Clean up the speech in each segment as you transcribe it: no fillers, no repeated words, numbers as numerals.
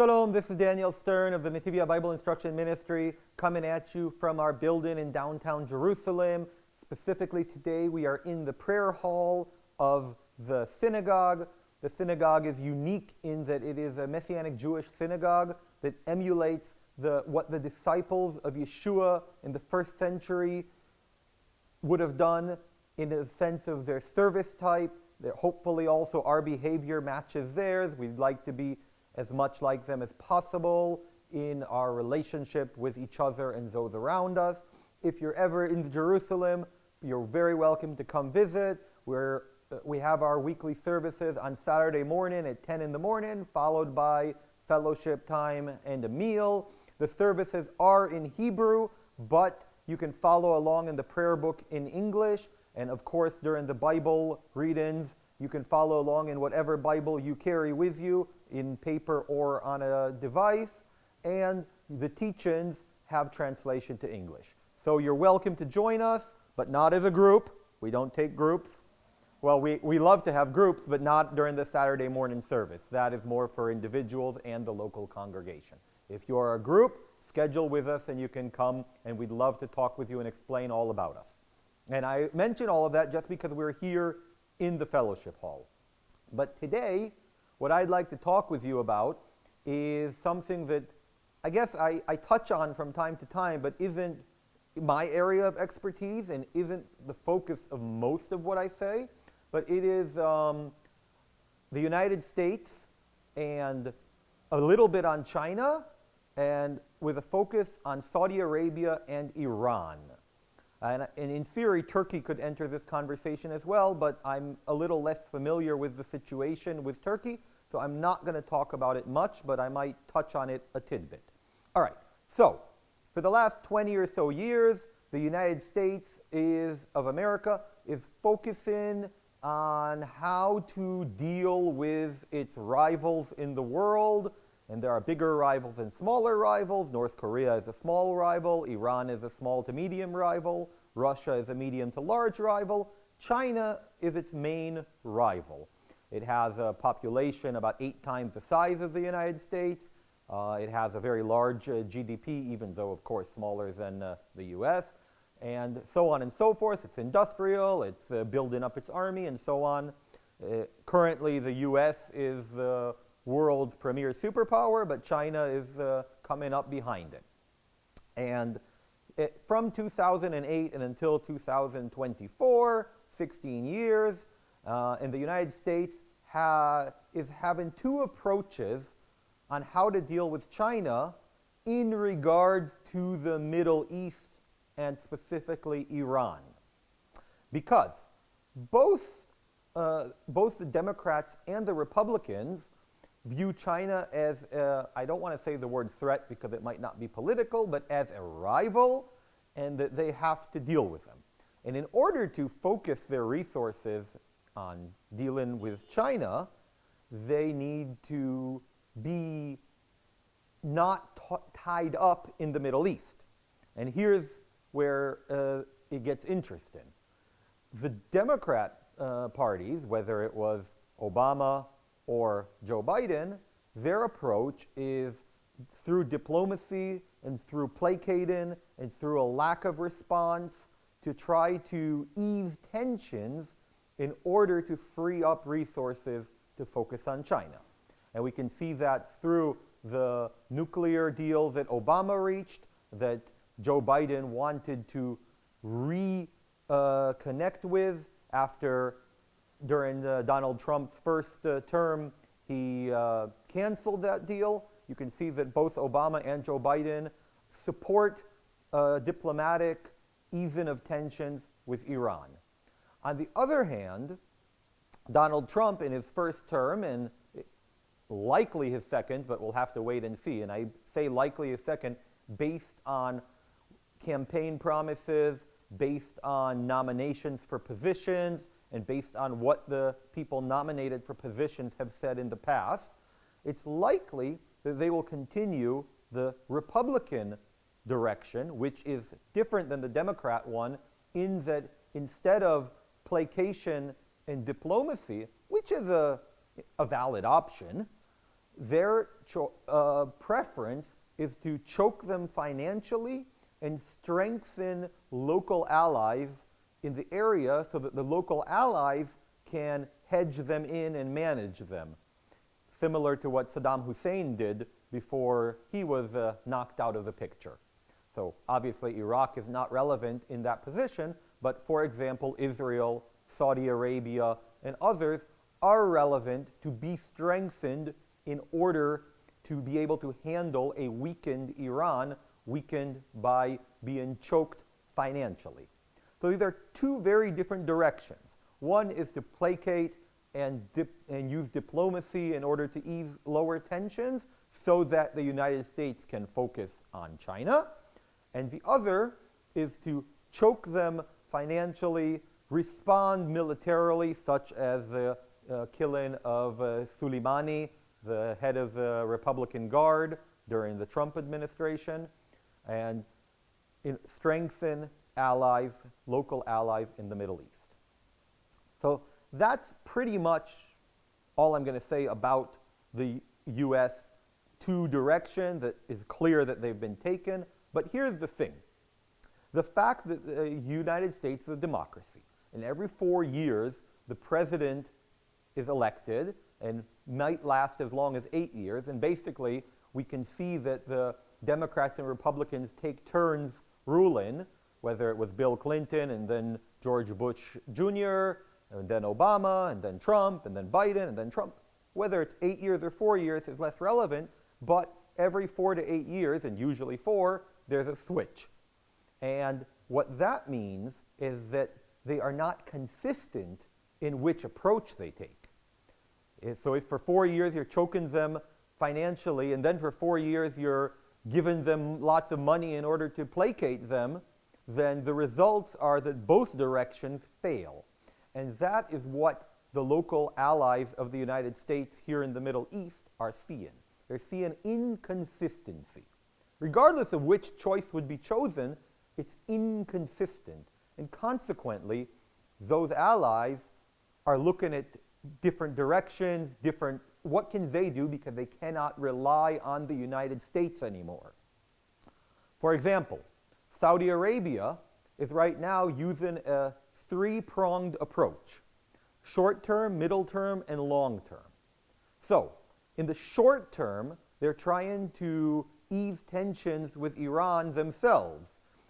Shalom, this is Daniel Stern of the Netivyah Bible Instruction Ministry coming at you from our building in downtown Jerusalem. Specifically today we are in the prayer hall of the synagogue. The synagogue is unique in that it is a Messianic Jewish synagogue that emulates what the disciples of Yeshua in the first century would have done in the sense of their service type. That hopefully also our behavior matches theirs. We'd like to be as much like them as possible in our relationship with each other and those around us. If you're ever in Jerusalem, you're very welcome to come visit. We have our weekly services on Saturday morning at 10 in the morning, followed by fellowship time and a meal. The services are in Hebrew, but you can follow along in the prayer book in English. And of course, during the Bible readings, you can follow along in whatever Bible you carry with you, in paper or on a device. And the teachings have translation to English. So you're welcome to join us, but not as a group. We don't take groups. Well, we love to have groups, but not during the Saturday morning service. That is more for individuals and the local congregation. If you are a group, schedule with us and you can come, and we'd love to talk with you and explain all about us. And I mention all of that just because we're here in the fellowship hall. But today, what I'd like to talk with you about is something that I guess I touch on from time to time, but isn't my area of expertise and isn't the focus of most of what I say. But it is the United States and a little bit on China, and with a focus on Saudi Arabia and Iran. And in theory, Turkey could enter this conversation as well, but I'm a little less familiar with the situation with Turkey, so I'm not going to talk about it much, but I might touch on it a tidbit. All right, so for the last 20 or so years, the United States of America is focusing on how to deal with its rivals in the world. And there are bigger rivals and smaller rivals. North Korea is a small rival. Iran is a small to medium rival. Russia is a medium to large rival. China is its main rival. It has a population about 8 times the size of the United States. It has a very large GDP, even though, of course, smaller than the US. And so on and so forth. It's industrial. It's building up its army and so on. Currently, the US is the world's premier superpower, but China is coming up behind it. And from 2008 and until 2024, 16 years, and the United States is having 2 approaches on how to deal with China in regards to the Middle East and specifically Iran. Because both the Democrats and the Republicans view China as, I don't want to say the word threat because it might not be political, but as a rival, and that they have to deal with them. And in order to focus their resources on dealing with China, they need to be not tied up in the Middle East. And here's where it gets interesting. The Democrat parties, whether it was Obama or Joe Biden, their approach is through diplomacy and through placating and through a lack of response to try to ease tensions in order to free up resources to focus on China. And we can see that through the nuclear deal that Obama reached, that Joe Biden wanted to reconnect with after, during Donald Trump's first term, he canceled that deal. You can see that both Obama and Joe Biden support diplomatic easing of tensions with Iran. On the other hand, Donald Trump in his first term, and likely his second, but we'll have to wait and see, and I say likely his second based on campaign promises, based on nominations for positions, and based on what the people nominated for positions have said in the past, it's likely that they will continue the Republican direction, which is different than the Democrat one, in that instead of placation and diplomacy, which is a valid option, their preference is to choke them financially and strengthen local allies in the area so that the local allies can hedge them in and manage them, similar to what Saddam Hussein did before he was knocked out of the picture. So obviously Iraq is not relevant in that position, but for example, Israel, Saudi Arabia, and others are relevant to be strengthened in order to be able to handle a weakened Iran, weakened by being choked financially. So these are two very different directions. One is to placate and use diplomacy in order to ease lower tensions so that the United States can focus on China. And the other is to choke them financially, respond militarily, such as the killing of Soleimani, the head of the Republican Guard during the Trump administration, and strengthen allies, local allies in the Middle East. So that's pretty much all I'm going to say about the U.S. two direction that is clear that they've been taken. But here's the thing. The fact that the United States is a democracy, and every 4 years the president is elected and might last as long as 8 years, and basically we can see that the Democrats and Republicans take turns ruling, whether it was Bill Clinton and then George Bush Jr., and then Obama, and then Trump, and then Biden, and then Trump. Whether it's 8 years or 4 years is less relevant, but every 4 to 8 years, and usually 4, there's a switch. And what that means is that they are not consistent in which approach they take. So if for 4 years you're choking them financially, and then for 4 years you're giving them lots of money in order to placate them, then the results are that both directions fail. And that is what the local allies of the United States here in the Middle East are seeing. They're seeing inconsistency. Regardless of which choice would be chosen, it's inconsistent. And consequently, those allies are looking at different directions, what can they do, because they cannot rely on the United States anymore. For example, Saudi Arabia is right now using a three-pronged approach: short term, middle term, and long term. So, in the short term, they're trying to ease tensions with Iran themselves.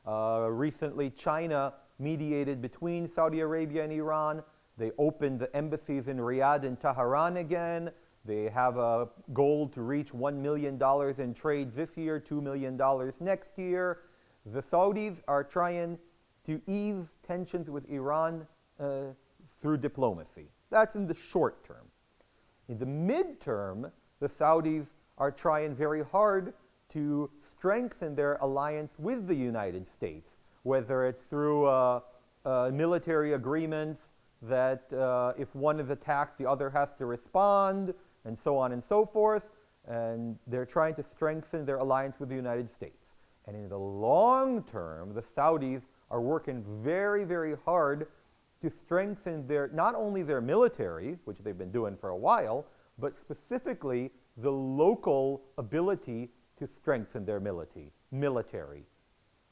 Recently, China mediated between Saudi Arabia and Iran. They opened the embassies in Riyadh and Tehran again. They have a goal to reach $1 million in trade this year, $2 million next year. The Saudis are trying to ease tensions with Iran through diplomacy. That's in the short term. In the midterm, the Saudis are trying very hard to strengthen their alliance with the United States, whether it's through military agreements that if one is attacked, the other has to respond, and so on and so forth. And they're trying to strengthen their alliance with the United States. And in the long term, the Saudis are working very, very hard to strengthen not only their military, which they've been doing for a while, but specifically the local ability to strengthen their military.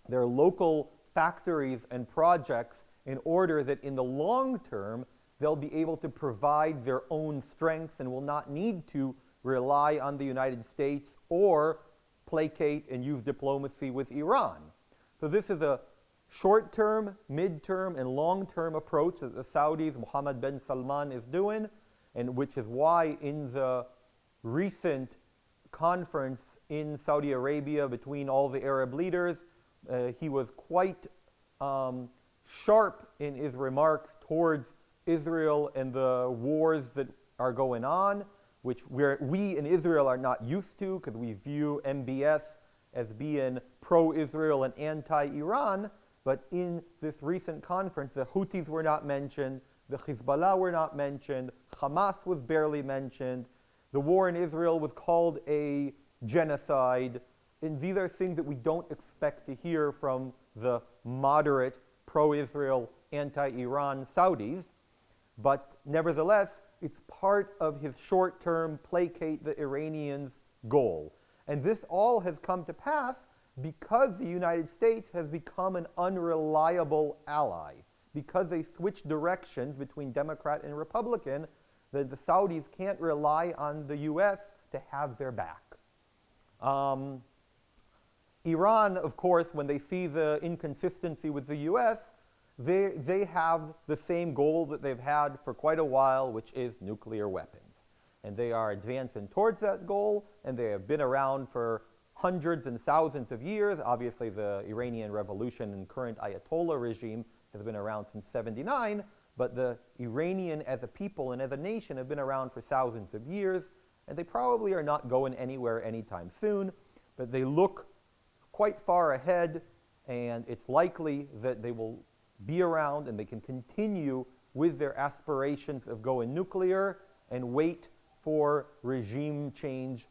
Their local factories and projects, in order that in the long term they'll be able to provide their own strength and will not need to rely on the United States or placate and use diplomacy with Iran. So this is a short-term, mid-term, and long-term approach that the Saudis, Mohammed bin Salman, is doing, and which is why in the recent conference in Saudi Arabia between all the Arab leaders, he was quite sharp in his remarks towards Israel and the wars that are going on, which we in Israel are not used to, because we view MBS as being pro-Israel and anti-Iran. But in this recent conference, the Houthis were not mentioned, the Hezbollah were not mentioned, Hamas was barely mentioned, the war in Israel was called a genocide, and these are things that we don't expect to hear from the moderate, pro-Israel, anti-Iran Saudis. But nevertheless, it's part of his short-term placate the Iranians goal. And this all has come to pass because the United States has become an unreliable ally. Because they switched directions between Democrat and Republican, the Saudis can't rely on the US to have their back. Iran, of course, when they see the inconsistency with the US, they have the same goal that they've had for quite a while, which is nuclear weapons. And they are advancing towards that goal, and they have been around for hundreds and thousands of years. Obviously, the Iranian Revolution and current Ayatollah regime has been around since '79, but the Iranian as a people and as a nation have been around for thousands of years, and they probably are not going anywhere anytime soon, but they look quite far ahead, and it's likely that they will be around and they can continue with their aspirations of going nuclear and wait for regime change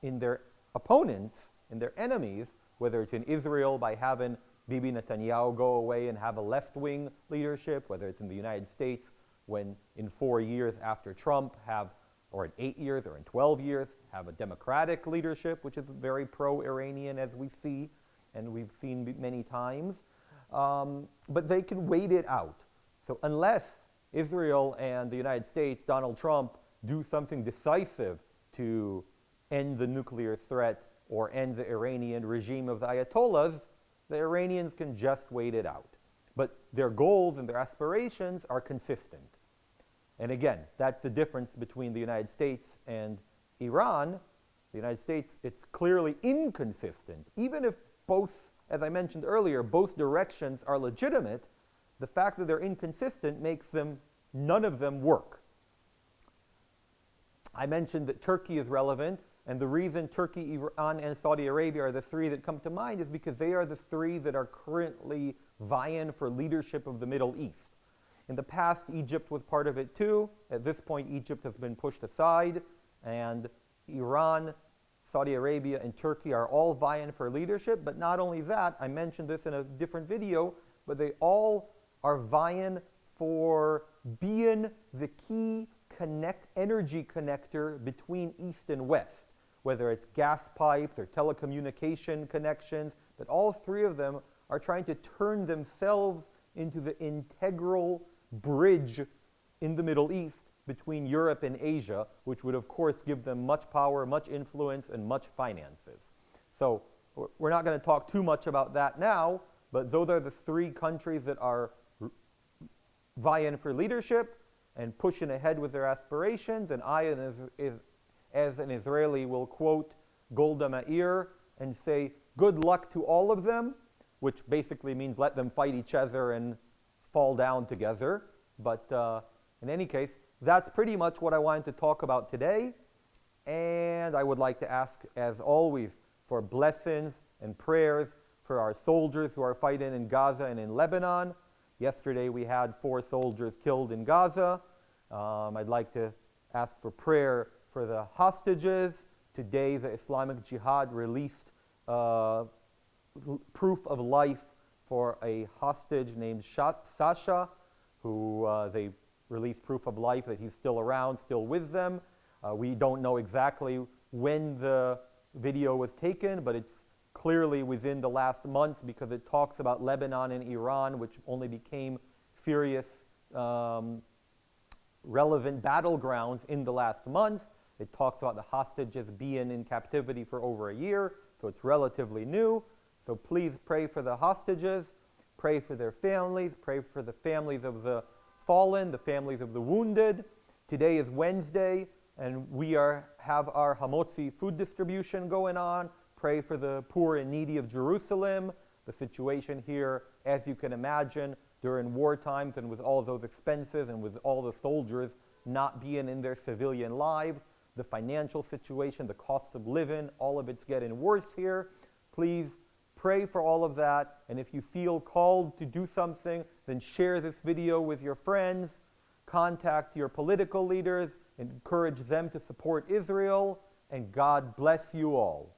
in their opponents, in their enemies, whether it's in Israel by having Bibi Netanyahu go away and have a left-wing leadership, whether it's in the United States when in 4 years after Trump have, or in 8 years or in 12 years, have a democratic leadership, which is very pro-Iranian as we see, and we've seen many times. But they can wait it out. So unless Israel and the United States, Donald Trump, do something decisive to end the nuclear threat or end the Iranian regime of the Ayatollahs, the Iranians can just wait it out. But their goals and their aspirations are consistent. And again, that's the difference between the United States and Iran. The United States, it's clearly inconsistent. Even if both, as I mentioned earlier, both directions are legitimate, the fact that they're inconsistent makes them, none of them work. I mentioned that Turkey is relevant, and the reason Turkey, Iran, and Saudi Arabia are the three that come to mind is because they are the three that are currently vying for leadership of the Middle East. In the past, Egypt was part of it too. At this point, Egypt has been pushed aside, and Iran, Saudi Arabia, and Turkey are all vying for leadership. But not only that, I mentioned this in a different video, but they all are vying for being the key energy connector between East and West, whether it's gas pipes or telecommunication connections, but all three of them are trying to turn themselves into the integral bridge in the Middle East between Europe and Asia, which would of course give them much power, much influence, and much finances. So we're not going to talk too much about that now, but those are the three countries that are vying for leadership and pushing ahead with their aspirations. And I, as an Israeli, will quote Golda Meir and say, good luck to all of them, which basically means let them fight each other and fall down together. But in any case, that's pretty much what I wanted to talk about today. And I would like to ask, as always, for blessings and prayers for our soldiers who are fighting in Gaza and in Lebanon. Yesterday we had 4 soldiers killed in Gaza. I'd like to ask for prayer for the hostages. Today the Islamic Jihad released proof of life for a hostage named Sasha, who they released proof of life that he's still around, still with them. We don't know exactly when the video was taken, but it's clearly within the last months because it talks about Lebanon and Iran, which only became serious, relevant battlegrounds in the last months. It talks about the hostages being in captivity for over a year, so it's relatively new. So please pray for the hostages, pray for their families, pray for the families of the fallen, the families of the wounded. Today is Wednesday, and we have our Hamotzi food distribution going on. Pray for the poor and needy of Jerusalem. The situation here, as you can imagine, during war times and with all those expenses and with all the soldiers not being in their civilian lives, the financial situation, the costs of living, all of it's getting worse here. Please pray for all of that. And if you feel called to do something, then share this video with your friends. Contact your political leaders and encourage them to support Israel. And God bless you all.